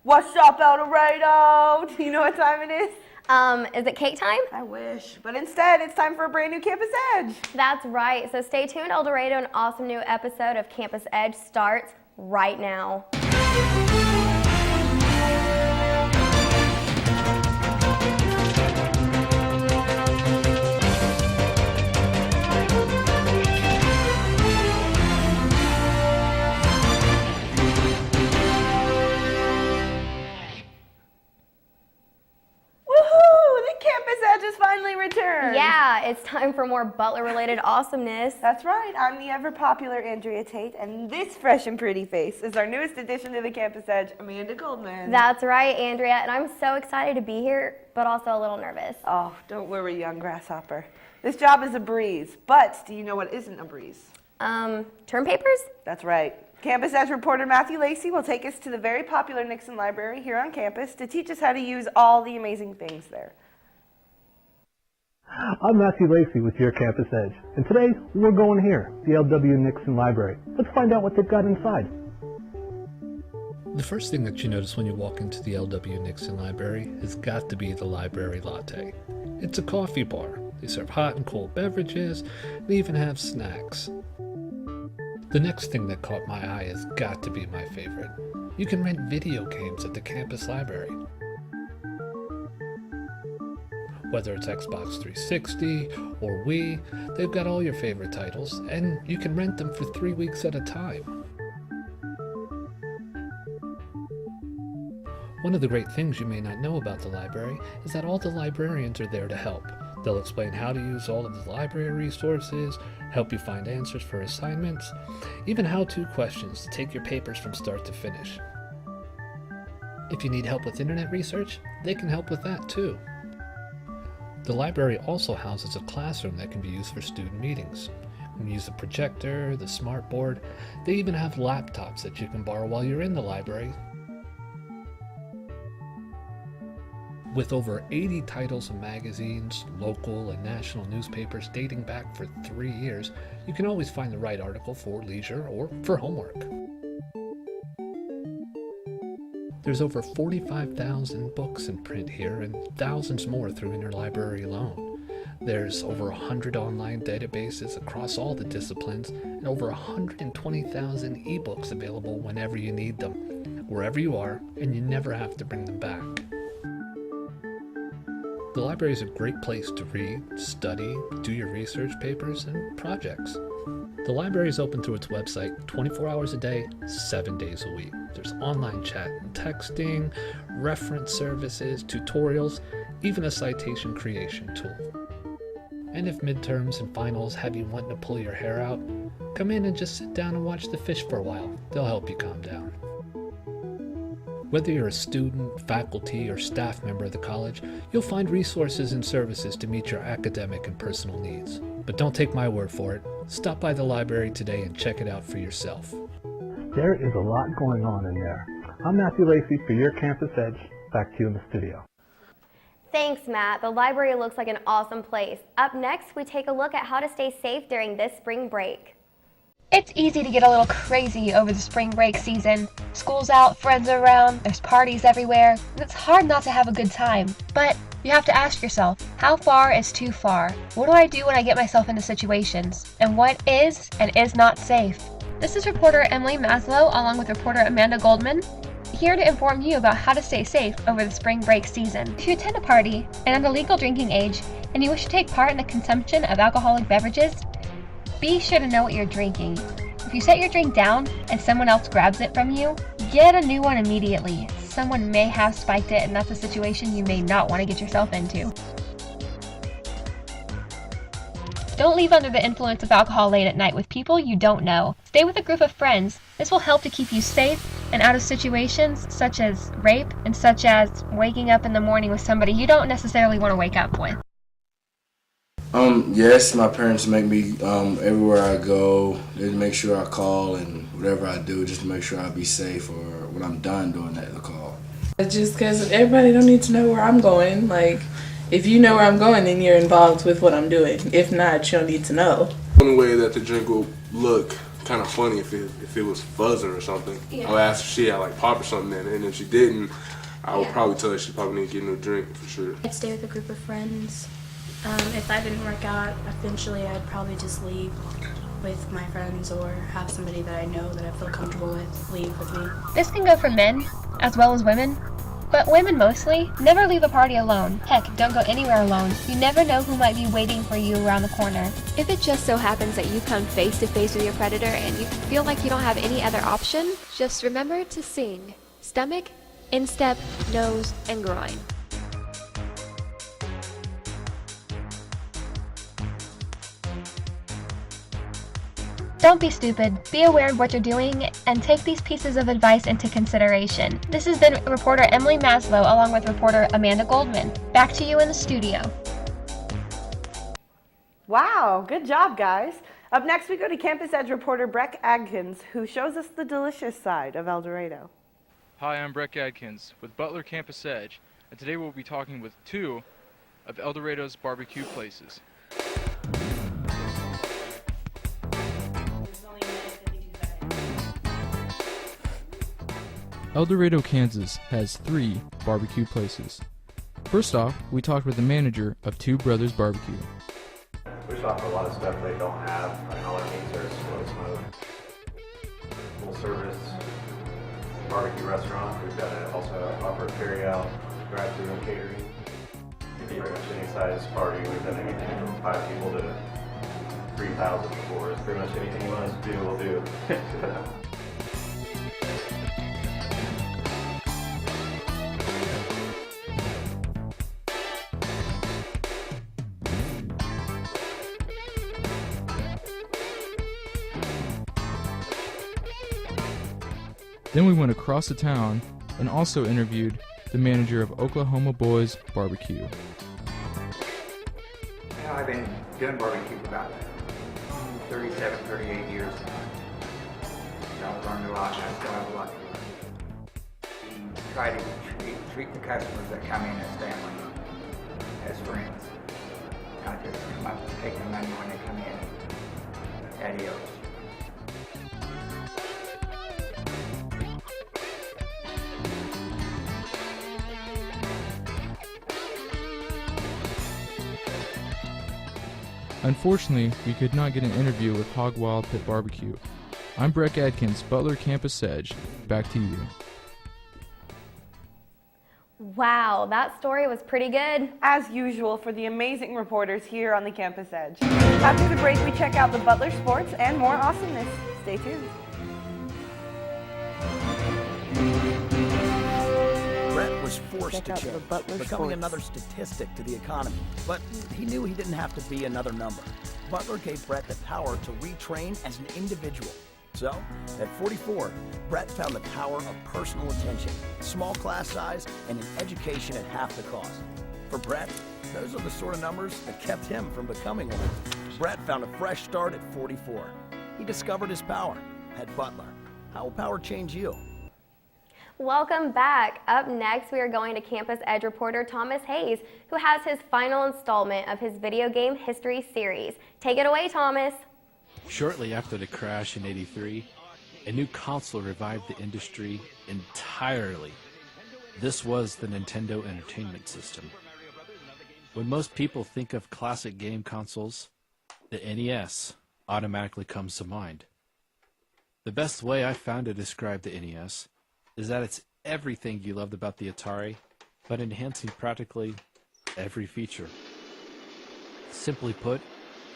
What's up, El Dorado? Do you know what time it is? Is it cake time? I wish, but instead it's time for a brand new Campus Edge. That's right, so stay tuned, El Dorado. An awesome new episode of Campus Edge starts right now. Finally returned. Yeah, it's time for more Butler-related awesomeness. That's right. I'm the ever-popular Andrea Tate, and this fresh and pretty face is our newest addition to the Campus Edge, Amanda Goldman. That's right, Andrea, and I'm so excited to be here, but also a little nervous. Oh, don't worry, young grasshopper. This job is a breeze, but do you know what isn't a breeze? Term papers? That's right. Campus Edge reporter Matthew Lacey will take us to the very popular Nixon Library here on campus to teach us how to use all the amazing things there. I'm Matthew Lacey with your Campus Edge, and today we're going here, the L.W. Nixon Library. Let's find out what they've got inside. The first thing that you notice when you walk into the L.W. Nixon Library has got to be the library latte. It's a coffee bar. They serve hot and cold beverages. They even have snacks. The next thing that caught my eye has got to be my favorite. You can rent video games at the campus library. Whether it's Xbox 360 or Wii, they've got all your favorite titles, and you can rent them for 3 weeks at a time. One of the great things you may not know about the library is that all the librarians are there to help. They'll explain how to use all of the library resources, help you find answers for assignments, even how-to questions to take your papers from start to finish. If you need help with internet research, they can help with that too. The library also houses a classroom that can be used for student meetings. You can use the projector, the smart board. They even have laptops that you can borrow while you're in the library. With over 80 titles of magazines, local and national newspapers dating back for 3 years, you can always find the right article for leisure or for homework. There's over 45,000 books in print here and thousands more through interlibrary loan. There's over 100 online databases across all the disciplines and over 120,000 ebooks available whenever you need them, wherever you are, and you never have to bring them back. The library is a great place to read, study, do your research papers, and projects. The library is open through its website 24 hours a day, 7 days a week. There's online chat and texting, reference services, tutorials, even a citation creation tool. And if midterms and finals have you wanting to pull your hair out, come in and just sit down and watch the fish for a while. They'll help you calm down. Whether you're a student, faculty, or staff member of the college, you'll find resources and services to meet your academic and personal needs. But don't take my word for it. Stop by the library today and check it out for yourself. There is a lot going on in there. I'm Matthew Lacey for your Campus Edge. Back to you in the studio. Thanks, Matt. The library looks like an awesome place. Up next, we take a look at how to stay safe during this spring break. It's easy to get a little crazy over the spring break season. School's out, friends are around, there's parties everywhere, and it's hard not to have a good time. But you have to ask yourself, how far is too far? What do I do when I get myself into situations? And what is and is not safe? This is reporter Emily Maslow along with reporter Amanda Goldman, here to inform you about how to stay safe over the spring break season. If you attend a party and are the legal drinking age and you wish to take part in the consumption of alcoholic beverages, be sure to know what you're drinking. If you set your drink down and someone else grabs it from you, get a new one immediately. Someone may have spiked it and that's a situation you may not want to get yourself into. Don't leave under the influence of alcohol late at night with people you don't know. Stay with a group of friends. This will help to keep you safe and out of situations such as rape and such as waking up in the morning with somebody you don't necessarily want to wake up with. Yes, my parents make me, everywhere I go, they make sure I call and whatever I do, just to make sure I'll be safe or when I'm done doing that, the call. Just because everybody don't need to know where I'm going. Like, if you know where I'm going, then you're involved with what I'm doing. If not, you don't need to know. One way that the drink will look kind of funny if it was fuzzing or something. I would ask if she had like pop or something in it, and if she didn't, I would probably tell her she probably need to get a new drink for sure. I'd stay with a group of friends. If that didn't work out, eventually I'd probably just leave with my friends or have somebody that I know that I feel comfortable with leave with me. This can go for men as well as women, but women mostly. Never leave a party alone. Heck, don't go anywhere alone. You never know who might be waiting for you around the corner. If it just so happens that you come face to face with your predator and you feel like you don't have any other option, just remember to sing. Stomach, instep, nose, and groin. Don't be stupid. Be aware of what you're doing and take these pieces of advice into consideration. This has been reporter Emily Maslow along with reporter Amanda Goldman. Back to you in the studio. Wow, good job, guys. Up next, we go to Campus Edge reporter Breck Adkins, who shows us the delicious side of El Dorado. Hi, I'm Breck Adkins with Butler Campus Edge, and today we'll be talking with two of El Dorado's barbecue places. El Dorado, Kansas has 3 barbecue places. First off, we talked with the manager of Two Brothers Barbecue. We just offer a lot of stuff they don't have. All our meats are slow smoked. Full service barbecue restaurant. We've got to also offer carry-out, drive-through, and catering. Pretty much any size party. We've done anything from 5 people to 3,000 before. It's pretty much anything you want us to do, we'll do. Then we went across the town and also interviewed the manager of Oklahoma Boys Barbecue. I've been doing barbecue for about 37, 38 years. I've learned a lot and I still have a lot to learn. We try to treat the customers that come in as family, as friends. Not just come up and take their money when they come in. Adios. Unfortunately, we could not get an interview with Hog Wild Pit Barbecue. I'm Breck Adkins, Butler Campus Edge. Back to you. Wow, that story was pretty good. As usual for the amazing reporters here on the Campus Edge. After the break, we check out the Butler sports and more awesomeness. Stay tuned. Brett was forced to change, becoming another statistic to the economy. But he knew he didn't have to be another number. Butler gave Brett the power to retrain as an individual. So, at 44, Brett found the power of personal attention, small class size, and an education at half the cost. For Brett, those are the sort of numbers that kept him from becoming one. Brett found a fresh start at 44. He discovered his power at Butler. How will power change you? Welcome back. Up next, we are going to Campus Edge reporter Thomas Hayes, who has his final installment of his video game history series. Take it away, Thomas. Shortly after the crash in '83, a new console revived the industry entirely. This was the Nintendo Entertainment System. When most people think of classic game consoles, the NES automatically comes to mind. The best way I found to describe the NES is that it's everything you loved about the Atari, but enhancing practically every feature. Simply put,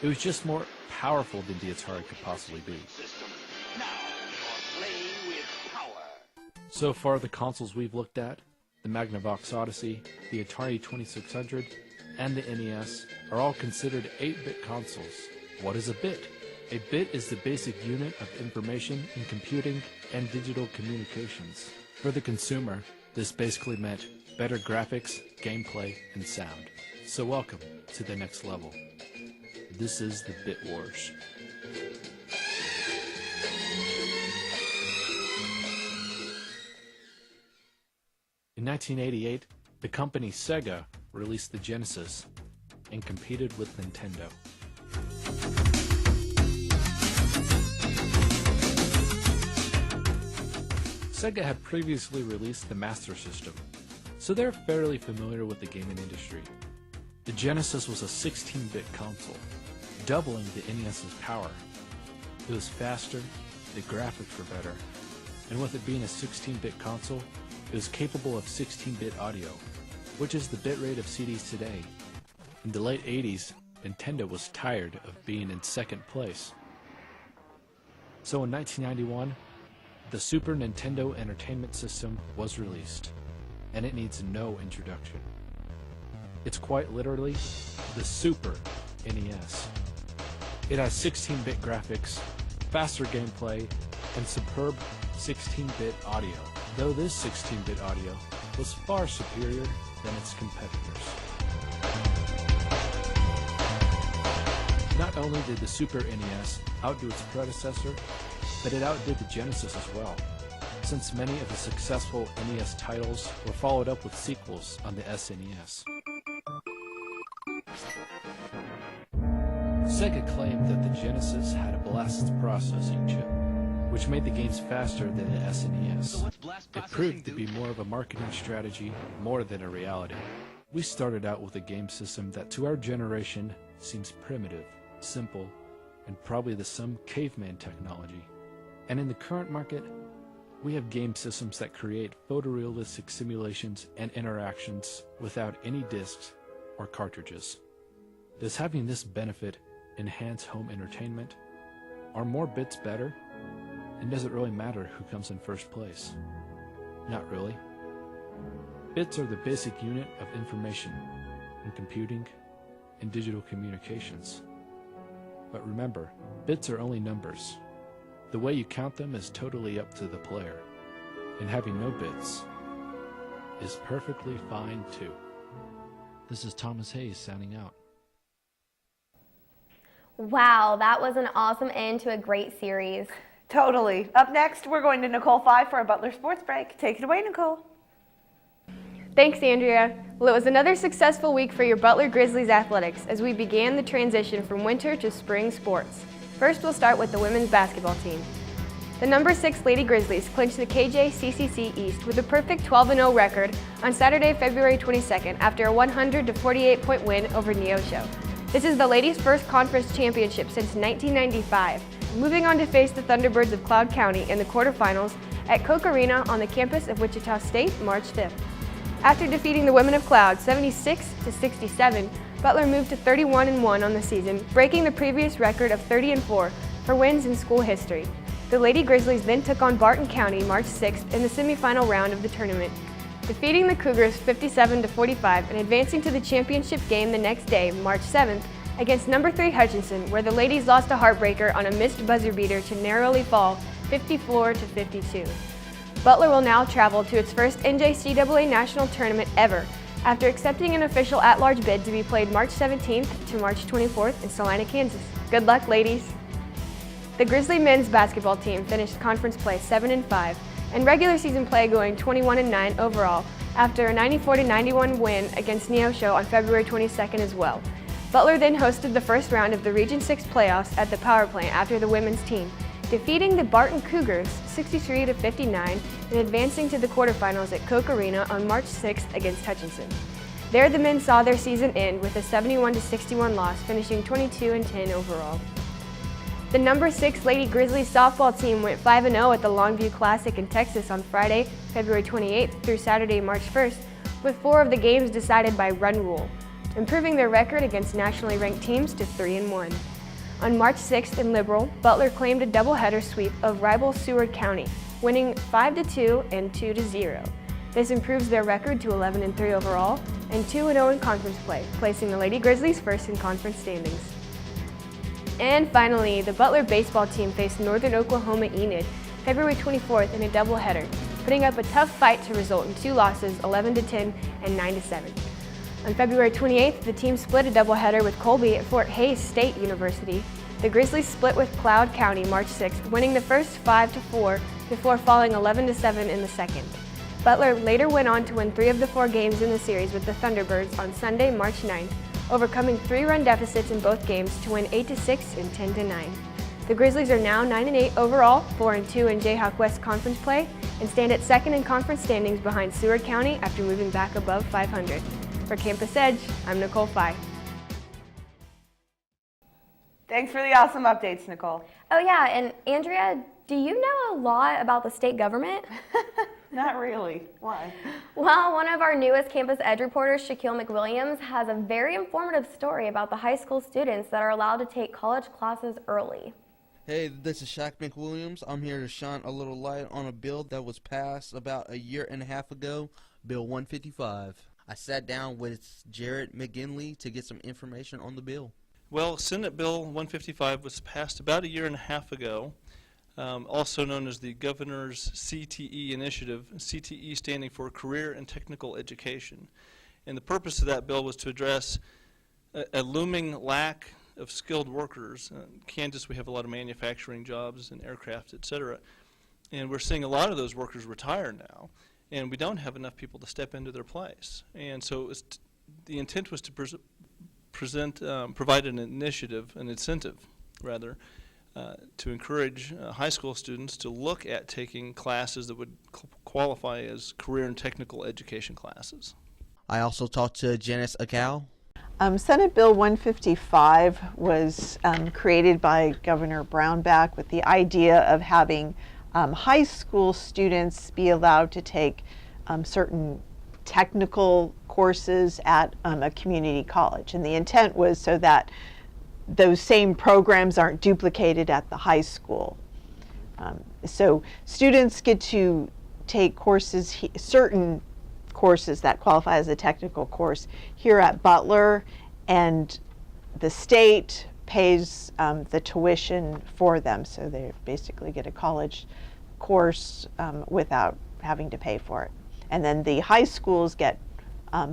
it was just more powerful than the Atari could possibly be. So far, the consoles we've looked at, the Magnavox Odyssey, the Atari 2600, and the NES, are all considered 8-bit consoles. What is a bit? A bit is the basic unit of information in computing and digital communications. For the consumer, this basically meant better graphics, gameplay, and sound. So welcome to the next level. This is the Bit Wars. In 1988, the company Sega released the Genesis and competed with Nintendo. Sega had previously released the Master System, so they're fairly familiar with the gaming industry. The Genesis was a 16-bit console, doubling the NES's power. It was faster, the graphics were better, and with it being a 16-bit console, it was capable of 16-bit audio, which is the bitrate of CDs today. In the late 80s, Nintendo was tired of being in second place. So in 1991, the Super Nintendo Entertainment System was released, and it needs no introduction. It's quite literally the Super NES. It has 16-bit graphics, faster gameplay, and superb 16-bit audio, though this 16-bit audio was far superior than its competitors. Not only did the Super NES outdo its predecessor, but it outdid the Genesis as well, since many of the successful NES titles were followed up with sequels on the SNES. Sega claimed that the Genesis had a blast processing chip, which made the games faster than the SNES. It proved to be more of a marketing strategy more than a reality. We started out with a game system that to our generation seems primitive, simple, and probably the some caveman technology. And in the current market, we have game systems that create photorealistic simulations and interactions without any discs or cartridges. Does having this benefit enhance home entertainment? Are more bits better? And does it really matter who comes in first place? Not really. Bits are the basic unit of information in computing and digital communications. But remember, bits are only numbers. The way you count them is totally up to the player, and having no bits is perfectly fine too. This is Thomas Hayes signing out. Wow, that was an awesome end to a great series. Totally. Up next, we're going to Nicole 5 for a Butler Sports Break. Take it away, Nicole. Thanks, Andrea. Well, it was another successful week for your Butler Grizzlies athletics as we began the transition from winter to spring sports. First, we'll start with the women's basketball team. The number 6 Lady Grizzlies clinched the KJCCC East with a perfect 12-0 record on Saturday, February 22nd after a 100-48-point win over Neosho. This is the ladies' first conference championship since 1995, moving on to face the Thunderbirds of Cloud County in the quarterfinals at Koch Arena on the campus of Wichita State March 5th. After defeating the women of Cloud 76-67, Butler moved to 31-1 on the season, breaking the previous record of 30-4 for wins in school history. The Lady Grizzlies then took on Barton County March 6th in the semifinal round of the tournament, defeating the Cougars 57-45 and advancing to the championship game the next day, March 7th, against number 3 Hutchinson, where the ladies lost a heartbreaker on a missed buzzer beater to narrowly fall 54-52. Butler will now travel to its first NJCAA national tournament ever, after accepting an official at-large bid to be played March 17th to March 24th in Salina, Kansas. Good luck, ladies! The Grizzly men's basketball team finished conference play 7-5 and regular season play going 21-9 overall after a 94-91 win against Neosho on February 22nd as well. Butler then hosted the first round of the Region 6 playoffs at the power plant after the women's team, defeating the Barton Cougars 63-59 and advancing to the quarterfinals at Koch Arena on March 6th against Hutchinson. There, the men saw their season end with a 71-61 loss, finishing 22-10 overall. The number 6 Lady Grizzlies softball team went 5-0 at the Longview Classic in Texas on Friday, February 28th through Saturday, March 1st, with 4 of the games decided by run rule, improving their record against nationally ranked teams to 3-1. On March 6th in Liberal, Butler claimed a doubleheader sweep of rival Seward County, winning 5-2 and 2-0. This improves their record to 11-3 overall and 2-0 in conference play, placing the Lady Grizzlies first in conference standings. And finally, the Butler baseball team faced Northern Oklahoma Enid February 24th in a doubleheader, putting up a tough fight to result in 2 losses, 11-10 and 9-7. On February 28th, the team split a doubleheader with Colby at Fort Hays State University. The Grizzlies split with Cloud County March 6th, winning the first 5-4 before falling 11-7 in the second. Butler later went on to win 3 of the 4 games in the series with the Thunderbirds on Sunday, March 9th, overcoming 3-run deficits in both games to win 8-6 and 10-9. The Grizzlies are now 9-8 overall, 4-2 in Jayhawk West Conference play, and stand at second in conference standings behind Seward County after moving back above 500. For Campus Edge, I'm Nicole Fye. Thanks for the awesome updates, Nicole. Oh yeah, and Andrea, do you know a lot about the state government? Not really. Why? Well, one of our newest Campus Edge reporters, Shaquille McWilliams, has a very informative story about the high school students that are allowed to take college classes early. Hey, this is Shaq McWilliams. I'm here to shine a little light on a bill that was passed about a year and a half ago, Bill 155. I sat down with Jared McGinley to get some information on the bill. Well, Senate Bill 155 was passed about a year and a half ago, also known as the Governor's CTE initiative, CTE standing for Career and Technical Education. And the purpose of that bill was to address a looming lack of skilled workers. In Kansas, we have a lot of manufacturing jobs and aircraft, et cetera. And we're seeing a lot of those workers retire now, and we don't have enough people to step into their place. And so the intent was to provide an initiative, an incentive, rather, to encourage high school students to look at taking classes that would qualify as career and technical education classes. I also talked to Janice Acal. Senate Bill 155 was created by Governor Brownback with the idea of having high school students be allowed to take certain technical courses at a community college. And the intent was so that those same programs aren't duplicated at the high school. So students get to take courses, certain courses that qualify as a technical course here at Butler, and the state pays the tuition for them, so they basically get a college course without having to pay for it. And then the high schools get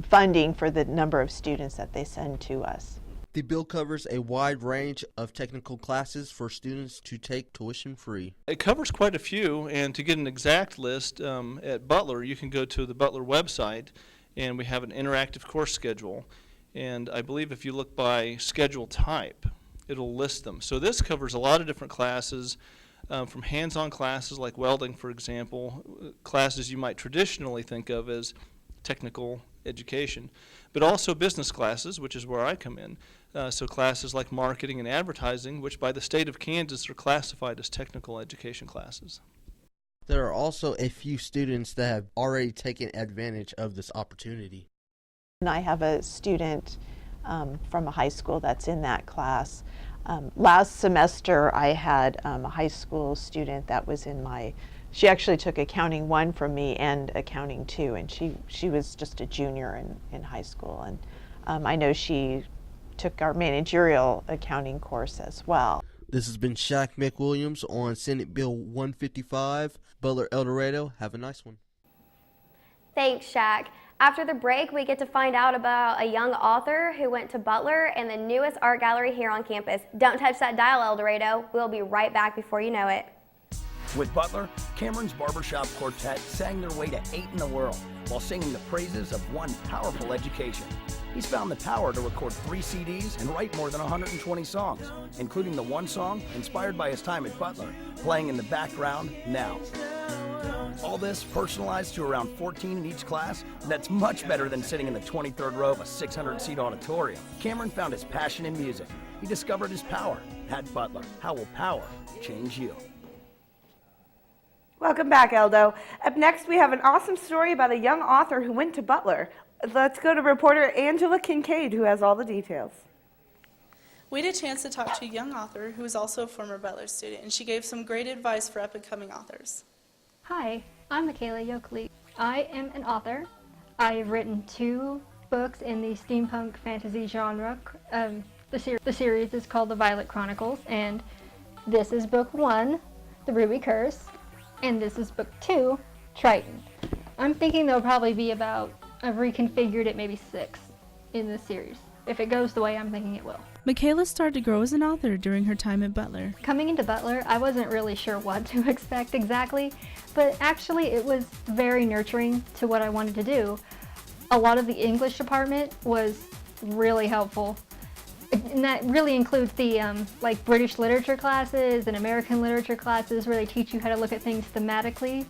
funding for the number of students that they send to us. The bill covers a wide range of technical classes for students to take tuition free. It covers quite a few, and to get an exact list at Butler, you can go to the Butler website, and we have an interactive course schedule. And I believe if you look by schedule type, it'll list them. So this covers a lot of different classes, from hands-on classes like welding, for example, classes you might traditionally think of as technical education, but also business classes, which is where I come in. So classes like marketing and advertising, which by the state of Kansas are classified as technical education classes. There are also a few students that have already taken advantage of this opportunity. And I have a student from a high school that's in that class. Last semester I had a high school student that was in she actually took Accounting 1 from me and Accounting 2, and she was just a junior in high school. And I know she took our managerial accounting course as well. This has been Shaq McWilliams on Senate Bill 155. Butler, El Dorado. Have a nice one. Thanks, Shaq. After the break, we get to find out about a young author who went to Butler and the newest art gallery here on campus. Don't touch that dial, El Dorado. We'll be right back before you know it. With Butler, Cameron's Barbershop Quartet sang their way to 8 in the world while singing the praises of one powerful education. He's found the power to record 3 CDs and write more than 120 songs, including the one song inspired by his time at Butler, playing in the background now. All this personalized to around 14 in each class, that's much better than sitting in the 23rd row of a 600-seat auditorium. Cameron found his passion in music. He discovered his power at Butler. How will power change you? Welcome back, Eldo. Up next, we have an awesome story about a young author who went to Butler. Let's go to reporter Angela Kincaid, who has all the details. We had a chance to talk to a young author who is also a former Butler student, and she gave some great advice for up-and-coming authors. Hi, I'm Michaela Yokley. I am an author. I've written 2 books in the steampunk fantasy genre. The series is called The Violet Chronicles, and this is book 1, The Ruby Curse, and this is book 2, Triton. I'm thinking there'll probably be I've reconfigured it maybe 6 in this series. If it goes the way I'm thinking it will. Michaela started to grow as an author during her time at Butler. Coming into Butler, I wasn't really sure what to expect exactly, but actually it was very nurturing to what I wanted to do. A lot of the English department was really helpful. And that really includes the like British literature classes and American literature classes where they teach you how to look at things thematically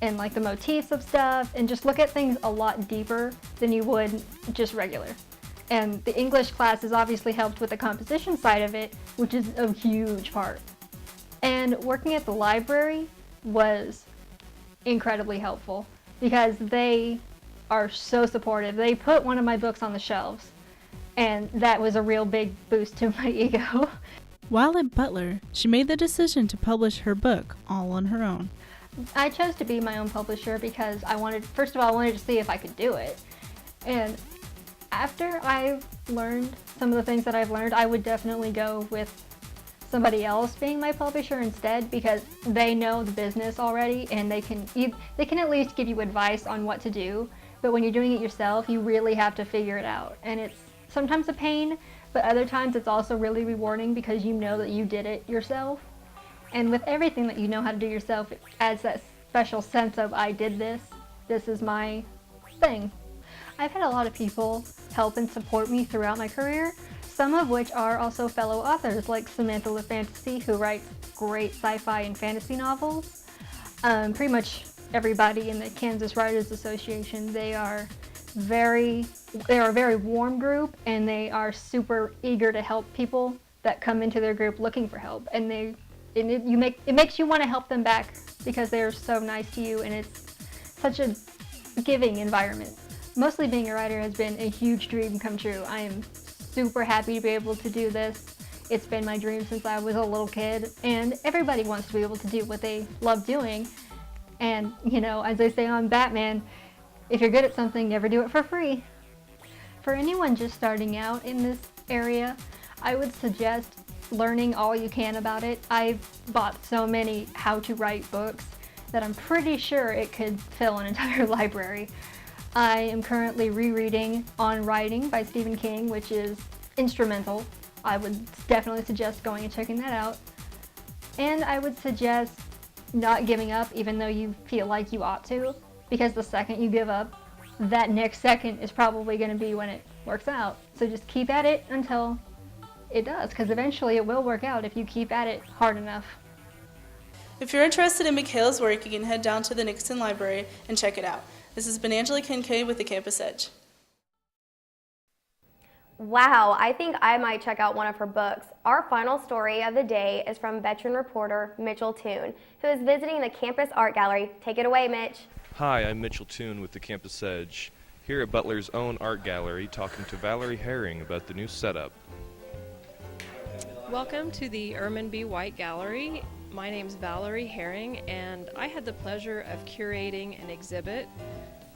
and like the motifs of stuff and just look at things a lot deeper than you would just regular. And the English classes obviously helped with the composition side of it, which is a huge part. And working at the library was incredibly helpful because they are so supportive. They put one of my books on the shelves, and that was a real big boost to my ego. While at Butler, she made the decision to publish her book all on her own. I chose to be my own publisher because first of all, I wanted to see if I could do it. And after I've learned some of the things that I've learned, I would definitely go with somebody else being my publisher instead because they know the business already and they can at least give you advice on what to do. But when you're doing it yourself, you really have to figure it out. And it's sometimes a pain, but other times it's also really rewarding because you know that you did it yourself. And with everything that you know how to do yourself, it adds that special sense of, I did this, this is my thing. I've had a lot of people help and support me throughout my career, some of which are also fellow authors like Samantha LaFantasy, who writes great sci-fi and fantasy novels. Pretty much everybody in the Kansas Writers Association, they are a very warm group and they are super eager to help people that come into their group looking for help. And it makes you want to help them back because they're so nice to you and it's such a giving environment. Mostly being a writer has been a huge dream come true. I am super happy to be able to do this. It's been my dream since I was a little kid, and everybody wants to be able to do what they love doing. And, you know, as they say on Batman, if you're good at something, never do it for free. For anyone just starting out in this area, I would suggest learning all you can about it. I've bought so many how to write books that I'm pretty sure it could fill an entire library. I am currently rereading On Writing by Stephen King, which is instrumental. I would definitely suggest going and checking that out. And I would suggest not giving up even though you feel like you ought to, because the second you give up, that next second is probably going to be when it works out. So just keep at it until it does, because eventually it will work out if you keep at it hard enough. If you're interested in Michaela's work, you can head down to the Nixon Library and check it out. This has been Angela Kincaid with the Campus Edge. Wow, I think I might check out one of her books. Our final story of the day is from veteran reporter Mitchell Toon, who is visiting the Campus Art Gallery. Take it away, Mitch. Hi, I'm Mitchell Toon with the Campus Edge, here at Butler's own art gallery talking to Valerie Herring about the new setup. Welcome to the Erman B. White Gallery. My name's Valerie Herring, and I had the pleasure of curating an exhibit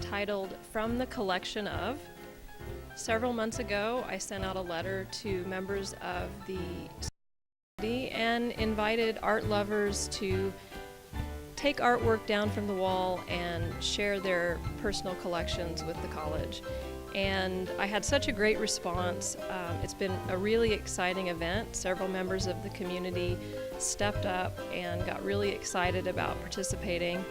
titled From the Collection of. Several months ago, I sent out a letter to members of the society and invited art lovers to take artwork down from the wall and share their personal collections with the college. And I had such a great response. It's been a really exciting event. Several members of the community stepped up and got really excited about participating.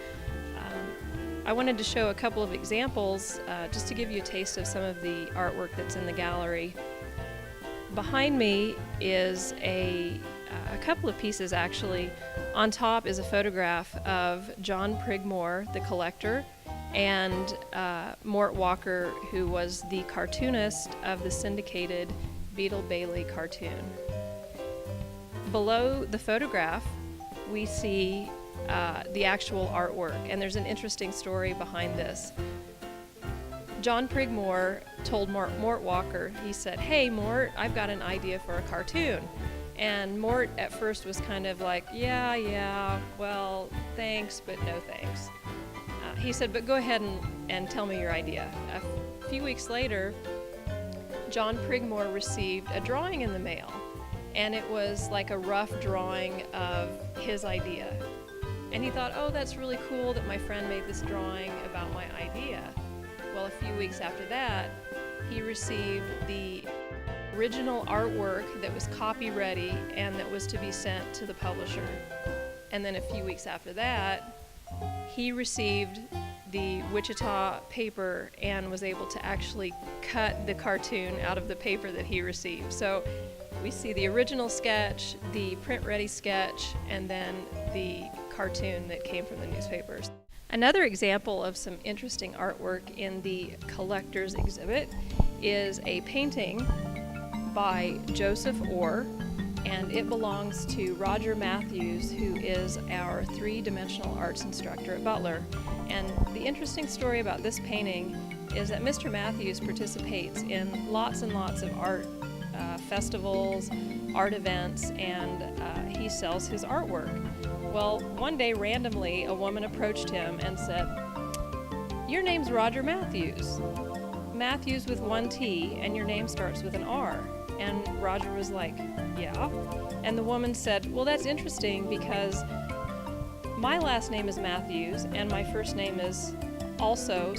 I wanted to show a couple of examples just to give you a taste of some of the artwork that's in the gallery. Behind me is a couple of pieces actually. On top is a photograph of John Prigmore, the collector, and Mort Walker, who was the cartoonist of the syndicated Beetle Bailey cartoon. Below the photograph, we see the actual artwork, and there's an interesting story behind this. John Prigmore told Mort Walker, he said, "Hey Mort, I've got an idea for a cartoon." And Mort at first was kind of like, yeah, well, thanks, but no thanks. He said, "But go ahead and tell me your idea." A few weeks later, John Prigmore received a drawing in the mail, and it was like a rough drawing of his idea. And he thought, oh, that's really cool that my friend made this drawing about my idea. Well, a few weeks after that, he received the original artwork that was copy ready and that was to be sent to the publisher. And then a few weeks after that, he received the Wichita paper and was able to actually cut the cartoon out of the paper that he received. So we see the original sketch, the print-ready sketch, and then the cartoon that came from the newspapers. Another example of some interesting artwork in the collector's exhibit is a painting by Joseph Orr, and it belongs to Roger Matthews, who is our three-dimensional arts instructor at Butler. And the interesting story about this painting is that Mr. Matthews participates in lots and lots of art festivals, art events, and he sells his artwork. Well, one day randomly a woman approached him and said, "Your name's Roger Matthews. Matthews with one T, and your name starts with an R." And Roger was like, "Yeah." And the woman said, "Well, that's interesting because my last name is Matthews and my first name is it also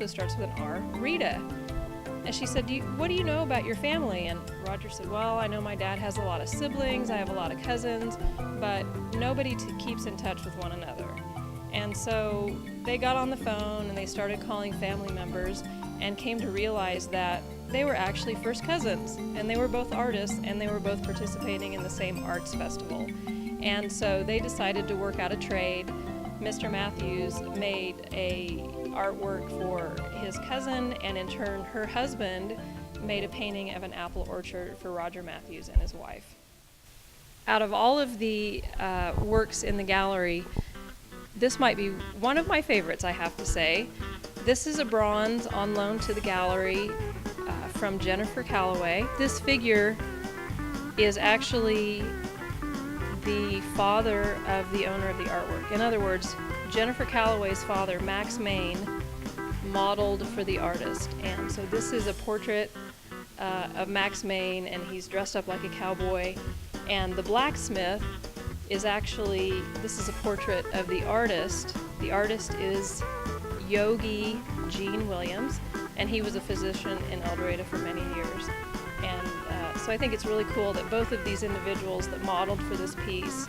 starts with an R, Rita." And she said, "What do you know about your family?" And Roger said, "Well, I know my dad has a lot of siblings, I have a lot of cousins, but nobody keeps in touch with one another." And so they got on the phone and they started calling family members and came to realize that they were actually first cousins, and they were both artists, and they were both participating in the same arts festival. And so they decided to work out a trade. Mr. Matthews made a artwork for his cousin, and in turn her husband made a painting of an apple orchard for Roger Matthews and his wife. Out of all of the works in the gallery, this might be one of my favorites, I have to say. This is a bronze on loan to the gallery from Jennifer Calloway. This figure is actually the father of the owner of the artwork. In other words, Jennifer Calloway's father, Max Main, modeled for the artist. And so this is a portrait of Max Main, and he's dressed up like a cowboy. And the blacksmith is actually, this is a portrait of the artist. The artist is Yogi Gene Williams, and he was a physician in El Dorado for many years. And so I think it's really cool that both of these individuals that modeled for this piece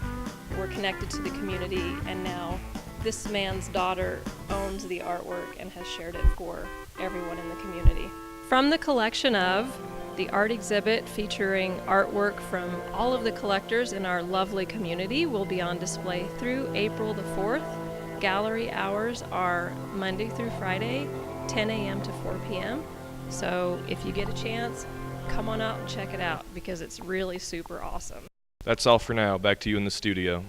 were connected to the community, and now this man's daughter owns the artwork and has shared it for everyone in the community. From the collection of the art exhibit featuring artwork from all of the collectors in our lovely community will be on display through April the 4th. Gallery hours are Monday through Friday, 10 a.m. to 4 p.m. So if you get a chance, come on out and check it out because it's really super awesome. That's all for now. Back to you in the studio.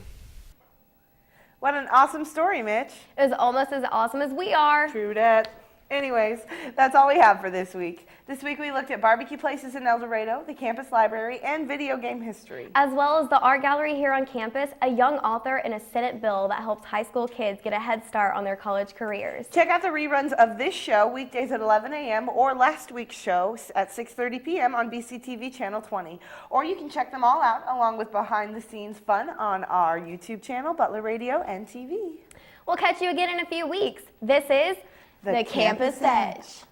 What an awesome story, Mitch. It was almost as awesome as we are. True that. Anyways, that's all we have for this week. This week we looked at barbecue places in El Dorado, the campus library, and video game history. As well as the art gallery here on campus, a young author, and a Senate bill that helps high school kids get a head start on their college careers. Check out the reruns of this show weekdays at 11 a.m. or last week's show at 6:30 p.m. on BCTV Channel 20. Or you can check them all out along with behind-the-scenes fun on our YouTube channel, Butler Radio and TV. We'll catch you again in a few weeks. This is The Campus Edge.